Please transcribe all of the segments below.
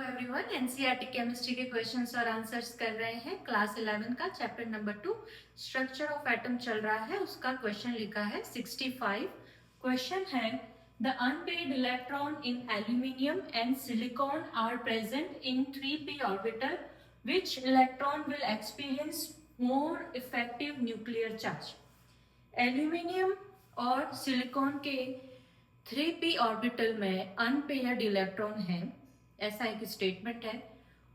Everyone, NCERT chemistry के questions और answers कर रहे हैं। क्लास 11 का chapter number 2 structure of atom चल रहा है। उसका क्वेश्चन लिखा है 65। क्वेश्चन है the unpaired electron in aluminium and silicon are present in 3p orbital, which electron will experience more effective nuclear charge. Aluminium और सिलिकॉन के 3p ऑर्बिटल में अनपेयर्ड इलेक्ट्रॉन है, ऐसा एक स्टेटमेंट है।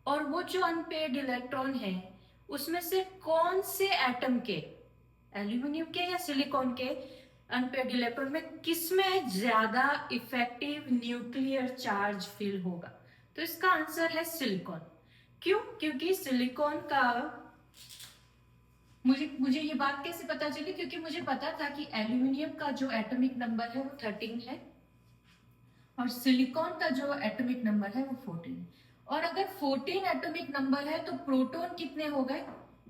और वो जो अनपेयर्ड इलेक्ट्रॉन है उसमें से कौन से एटम के, एल्यूमिनियम के या सिलिकॉन के अनपेयर्ड इलेक्ट्रॉन में किसमें ज्यादा इफेक्टिव न्यूक्लियर चार्ज फील होगा। तो इसका आंसर है सिलिकॉन। क्यों? क्योंकि सिलिकॉन का मुझे ये बात कैसे पता चली? क्योंकि मुझे पता था कि एल्यूमिनियम का जो एटॉमिक नंबर है वो 13 है और सिलिकॉन का जो एटॉमिक नंबर है वो 14 है। और अगर 14 एटॉमिक नंबर है तो प्रोटॉन कितने हो गए?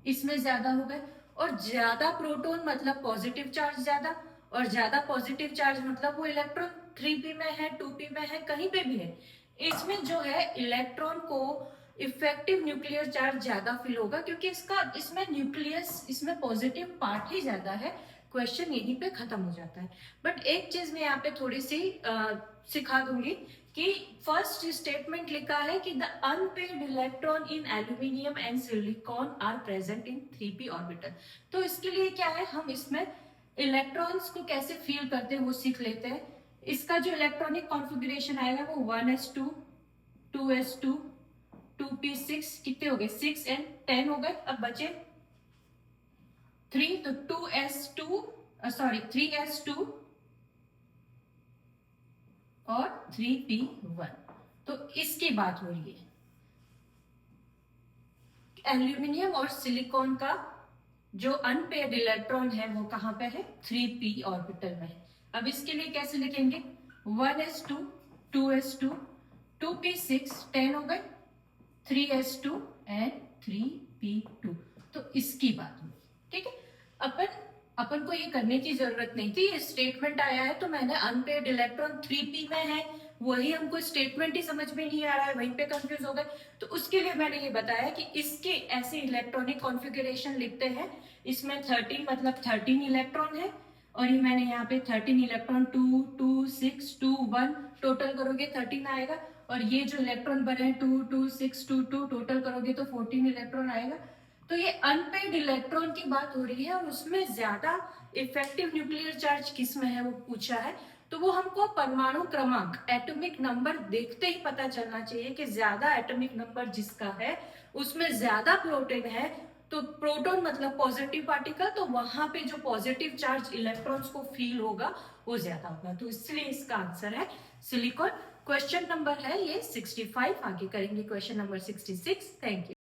इसमें ज्यादा हो गए। और ज्यादा प्रोटॉन मतलब पॉजिटिव चार्ज ज्यादा, और ज्यादा पॉजिटिव चार्ज मतलब वो इलेक्ट्रॉन 3p में है, 2p में है, कहीं पे भी है, इसमें जो है इलेक्ट्रॉन को इफेक्टिव न्यूक्लियर चार्ज ज्यादा फील होगा, क्योंकि इसमें न्यूक्लियस, इसमें पॉजिटिव पार्ट ही ज्यादा है। क्वेश्चन यहीं पे खत्म हो जाता है। बट एक चीज मैं यहाँ पे थोड़ी सी सिखा दूंगी कि फर्स्ट स्टेटमेंट लिखा है कि the unpaired electron in aluminium and silicon are present in 3p orbital. तो इसके लिए क्या है, हम इसमें इलेक्ट्रॉन्स को कैसे फील करते हैं वो सीख लेते हैं। इसका जो इलेक्ट्रॉनिक कॉन्फ़िगरेशन आएगा वो 1s2, 2s2, 2p6, कितने हो गए? 6 and 10 हो गए। अब बचे 3, तो 3s2 और 3p1। तो इसकी बात हो रही है। एल्यूमिनियम और सिलिकॉन का जो अनपेयर्ड इलेक्ट्रॉन है वो कहां पे है? 3p ऑर्बिटल में है। अब इसके लिए कैसे लिखेंगे? 1s2, 2s2, 2p6, 10 हो गए, 3s2 एंड 3p2। तो इसकी बात हुई। ठीक है, अपन को ये करने की जरूरत नहीं थी। ये स्टेटमेंट आया है तो मैंने अनपेयर्ड इलेक्ट्रॉन 3p में है, वही हमको स्टेटमेंट ही समझ में नहीं आ रहा है, वहीं पे कंफ्यूज हो गए। तो उसके लिए मैंने ये बताया कि इसके ऐसे इलेक्ट्रॉनिक कॉन्फ़िगरेशन लिखते हैं। इसमें 13 मतलब 13 इलेक्ट्रॉन है, और ये मैंने यहाँ पे 13 इलेक्ट्रॉन 2, 2, 6, 2, 1 टोटल करोगे 13 आएगा। और ये जो इलेक्ट्रॉन बने हैं 2, 2, 6, 2, 2 टोटल करोगे तो 14 इलेक्ट्रॉन आएगा। तो ये अनपेयर्ड इलेक्ट्रॉन की बात हो रही है और उसमें ज्यादा इफेक्टिव न्यूक्लियर चार्ज किस में है वो पूछा है। तो वो हमको परमाणु क्रमांक, एटॉमिक नंबर देखते ही पता चलना चाहिए कि ज्यादा एटॉमिक नंबर जिसका है उसमें ज्यादा प्रोटॉन है। तो प्रोटॉन मतलब पॉजिटिव पार्टिकल, तो वहां पे जो पॉजिटिव चार्ज इलेक्ट्रॉन्स को फील होगा वो ज्यादा होगा। तो इसलिए इसका आंसर है सिलिकॉन। क्वेश्चन नंबर है ये 65। आगे करेंगे क्वेश्चन नंबर 66। Thank you.